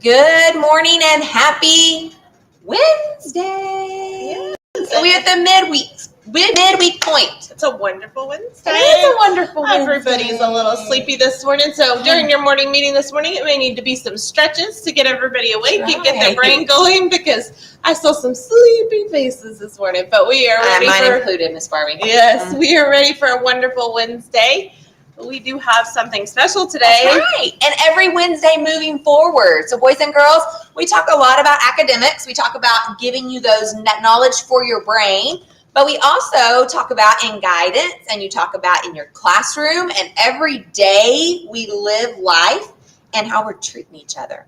Good morning and happy Wednesday. Yes. So we're at the midweek point. It's a wonderful Wednesday. It is a wonderful Wednesday. Everybody's a little sleepy this morning, so during your morning meeting this morning, it may need to be some stretches to get everybody awake and get their brain going, because I saw some sleepy faces this morning, but we are ready mine included, Miss Barbie. Yes, we are ready for a wonderful Wednesday. We do have something special today. That's right. And every Wednesday moving forward. So boys and girls, we talk a lot about academics. We talk about giving you those knowledge for your brain. But we also talk about in guidance, and you talk about in your classroom, and every day we live life and how we're treating each other.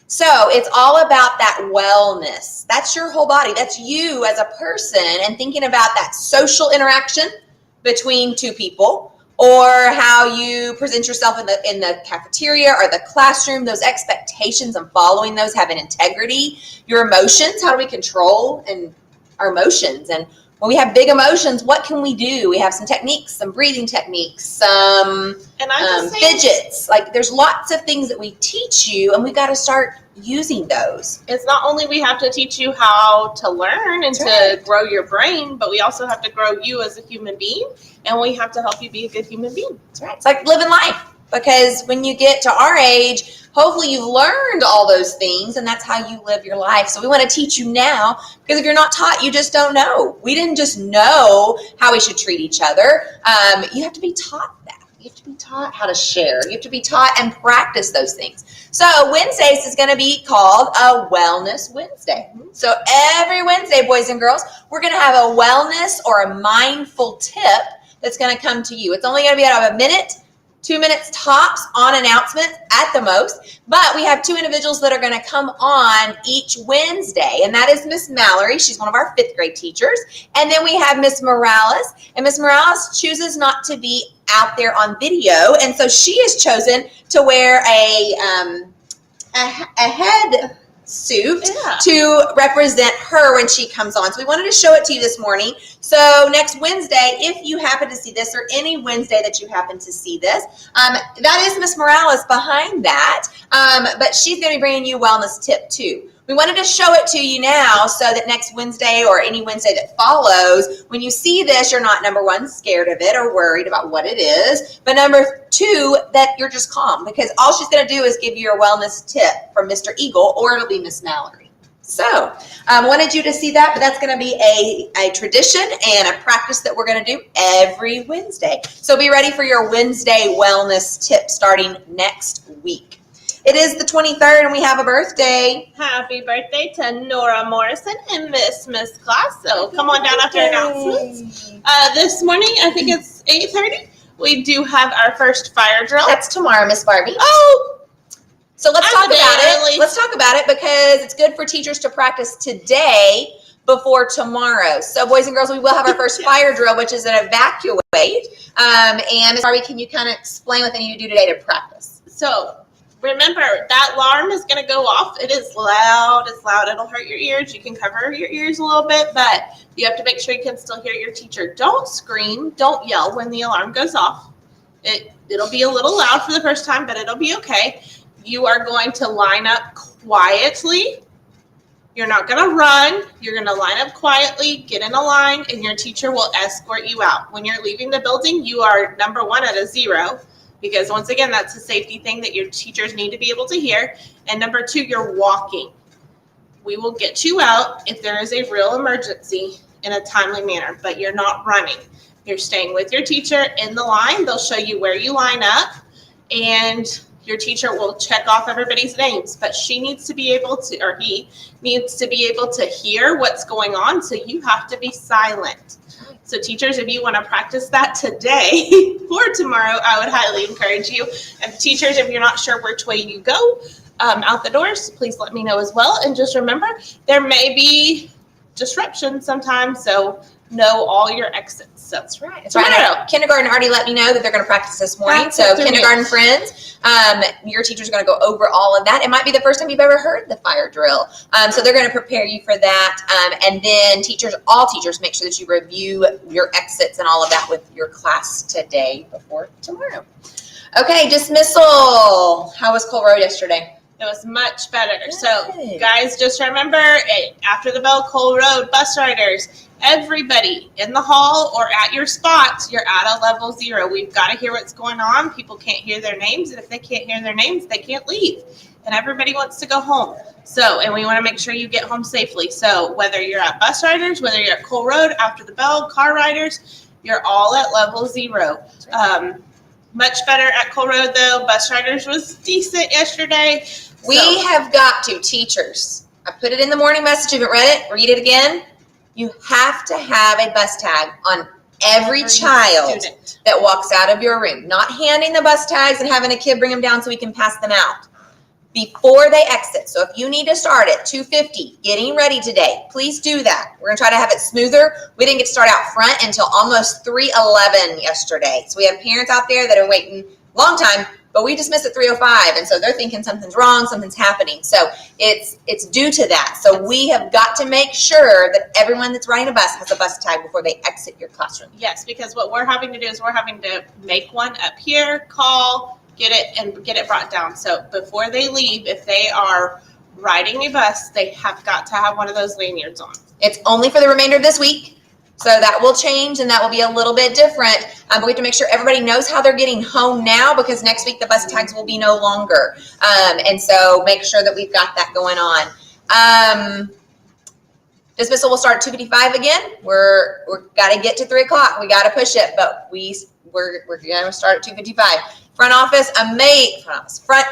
So it's all about that wellness. That's your whole body. That's you as a person, and thinking about that social interaction between two people, or how you present yourself in the cafeteria or the classroom, those expectations and following those, having integrity. Your emotions, how do we control our emotions? And when we have big emotions, what can we do? We have some techniques, some breathing techniques, some fidgets. Like, there's lots of things that we teach you, and we've got to start using those. It's not only we have to teach you how to learn and to grow your brain, but we also have to grow you as a human being, and we have to help you be a good human being. That's right. It's like living life, because when you get to our age, hopefully you've learned all those things, and that's how you live your life. So we want to teach you now, because if you're not taught, you just don't know. We didn't just know how we should treat each other. You have to be taught that. You have to be taught how to share. You have to be taught and practice those things. So Wednesdays is going to be called a Wellness Wednesday. So every Wednesday, boys and girls, we're going to have a wellness or a mindful tip that's going to come to you. It's only going to be out of a minute, 2 minutes tops on announcements at the most. But we have two individuals that are going to come on each Wednesday, and that is Miss Mallory. She's one of our 5th grade teachers. And then we have Miss Morales, and Miss Morales chooses not to be out there on video, and so she has chosen to wear a head suit to represent her when she comes on. So we wanted to show it to you this morning. So next Wednesday, if you happen to see this, or any Wednesday that you happen to see this, that is Miss Morales behind that, but she's going to be bringing you a wellness tip too. We wanted to show it to you now so that next Wednesday or any Wednesday that follows, when you see this, you're not, number one, scared of it or worried about what it is, but number two, that you're just calm, because all she's going to do is give you a wellness tip from Mr. Eagle, or it'll be Miss Mallory. So I wanted you to see that, but that's going to be a tradition and a practice that we're going to do every Wednesday. So be ready for your Wednesday wellness tip starting next week. It is the 23rd, and we have a birthday. Happy birthday to Nora Morrison in Miss class. So come on down after announcements. This morning, I think it's 8:30. We do have our first fire drill. That's tomorrow, Miss Barbie. Oh! So let's talk about it. Let's talk about it, because it's good for teachers to practice today before tomorrow. So boys and girls, we will have our first fire drill, which is an evacuate. And Miss Barbie, can you kind of explain what they need to do today to practice? So remember, that alarm is going to go off. It is loud. It's loud. It'll hurt your ears. You can cover your ears a little bit, but you have to make sure you can still hear your teacher. Don't scream. Don't yell when the alarm goes off. It'll be a little loud for the first time, but it'll be okay. You are going to line up quietly. You're not going to run. You're going to line up quietly, get in a line, and your teacher will escort you out. When you're leaving the building, you are, number one, at a 0. Because once again, that's a safety thing that your teachers need to be able to hear. And number 2, you're walking. We will get you out if there is a real emergency in a timely manner, but you're not running. You're staying with your teacher in the line. They'll show you where you line up, and your teacher will check off everybody's names, but she needs to be able to, or he needs to be able to hear what's going on. So you have to be silent. So teachers, if you want to practice that today for tomorrow, I would highly encourage you. And teachers, if you're not sure which way you go out the doors, please let me know as well. And just remember, there may be disruption sometimes, so know all your exits. So that's right. That's right. Kindergarten already let me know that they're going to practice this morning. So kindergarten friends, your teacher's going to go over all of that. It might be the first time you've ever heard the fire drill. So they're going to prepare you for that. And then all teachers, make sure that you review your exits and all of that with your class today before tomorrow. Okay, dismissal. How was Cole Road yesterday? It was much better. Good. So, guys, just remember, after the bell, Cole Road, bus riders, everybody in the hall or at your spots, you're at a level 0. We've got to hear what's going on. People can't hear their names, and if they can't hear their names, they can't leave. And everybody wants to go home. So, and we want to make sure you get home safely. So, whether you're at bus riders, whether you're at Cole Road, after the bell, car riders, you're all at level 0. Much better at Cole Road, though. Bus riders was decent yesterday. We have got to, teachers. I put it in the morning message. If you haven't read it, read it again. You have to have a bus tag on every child student that walks out of your room. Not handing the bus tags and having a kid bring them down so we can pass them out. Before they exit. So if you need to start at 2:50, getting ready today, please do that. We're going to try to have it smoother. We didn't get to start out front until almost 3:11 yesterday. So we have parents out there that are waiting a long time, but we dismissed at 3:05, and so they're thinking something's wrong, something's happening. So it's due to that. So we have got to make sure that everyone that's riding a bus has a bus tag before they exit your classroom. Yes, because what we're having to do is we're having to make one up here, call, get it brought down. So before they leave, if they are riding a bus, they have got to have one of those lanyards on. It's only for the remainder of this week. So that will change and that will be a little bit different. But we have to make sure everybody knows how they're getting home now, because next week the bus tags will be no longer. And so make sure that we've got that going on. Dismissal will start at 2:55 again. We're got to get to 3 o'clock. We got to push it, but we're going to start at 2:55. Front office, front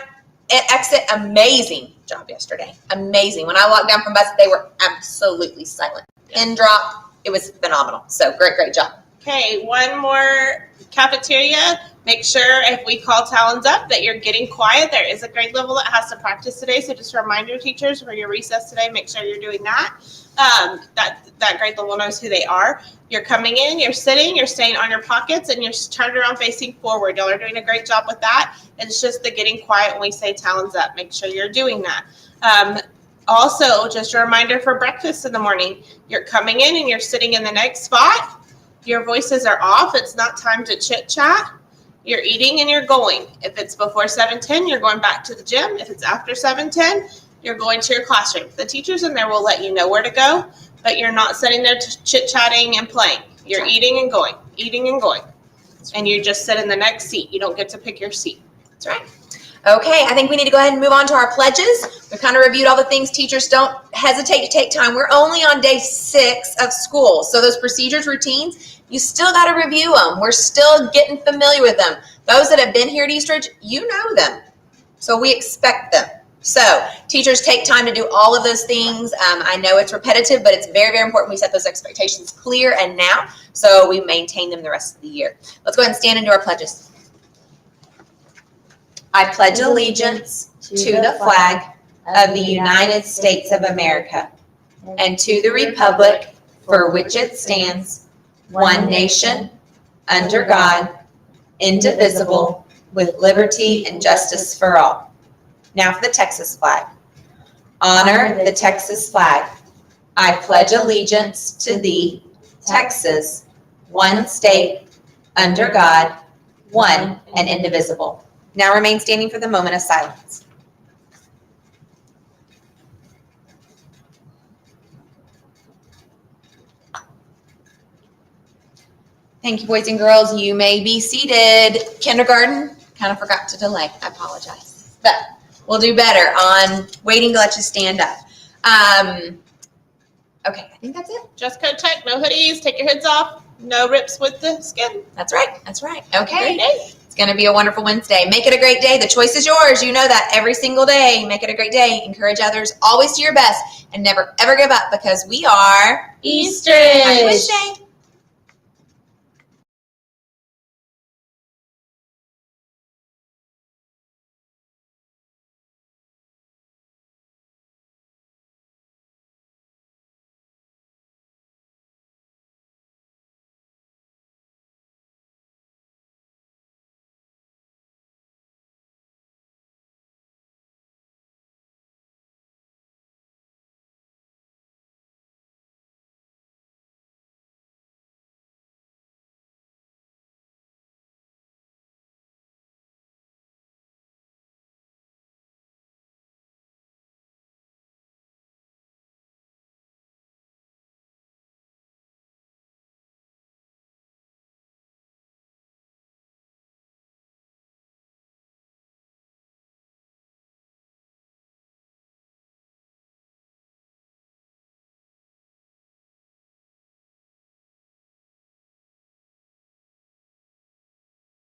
exit, amazing job yesterday. Amazing. When I walked down from bus, they were absolutely silent. Pin drop. It was phenomenal. So great job. Okay, one more cafeteria. Make sure if we call Talons up that you're getting quiet. There is a grade level that has to practice today. So just a reminder, teachers, for your recess today, make sure you're doing that. That grade level knows who they are. You're coming in, you're sitting, you're staying on your pockets, and you're turned around facing forward. Y'all are doing a great job with that. It's just the getting quiet when we say Talons up. Make sure you're doing that. Also, just a reminder for breakfast in the morning. You're coming in and you're sitting in the next spot. Your voices are off. It's not time to chit chat. You're eating and you're going. If it's before 7:10, you're going back to the gym. If it's after 7:10, you're going to your classroom. The teachers in there will let you know where to go, but you're not sitting there chit-chatting and playing. You're eating and going, and you just sit in the next seat. You don't get to pick your seat. That's right. Okay, I think we need to go ahead and move on to our pledges. We've kind of reviewed all the things. Teachers, don't hesitate to take time. We're only on day 6 of school, so those procedures, routines, you still got to review them. We're still getting familiar with them. Those that have been here at Eastridge, you know them, so we expect them. So teachers, take time to do all of those things. I know it's repetitive, but it's very important we set those expectations clear and now, so we maintain them the rest of the year. Let's go ahead and stand and do our pledges. I pledge allegiance to the flag of the United States of America and to the republic for which it stands, one nation, under God, indivisible, with liberty and justice for all. Now for the Texas flag. Honor the Texas flag. I pledge allegiance to thee, Texas, one state, under God, one and indivisible. Now remain standing for the moment of silence. Thank you, boys and girls. You may be seated. Kindergarten, kind of forgot to delay. I apologize. But we'll do better on waiting to let you stand up. Okay, I think that's it. Dress code check, no hoodies, take your hoods off, no rips with the skin. That's right. Okay. Great day. It's going to be a wonderful Wednesday. Make it a great day. The choice is yours. You know that every single day. Make it a great day. Encourage others. Always do your best and never, ever give up, because we are Eastridge. Happy Wednesday.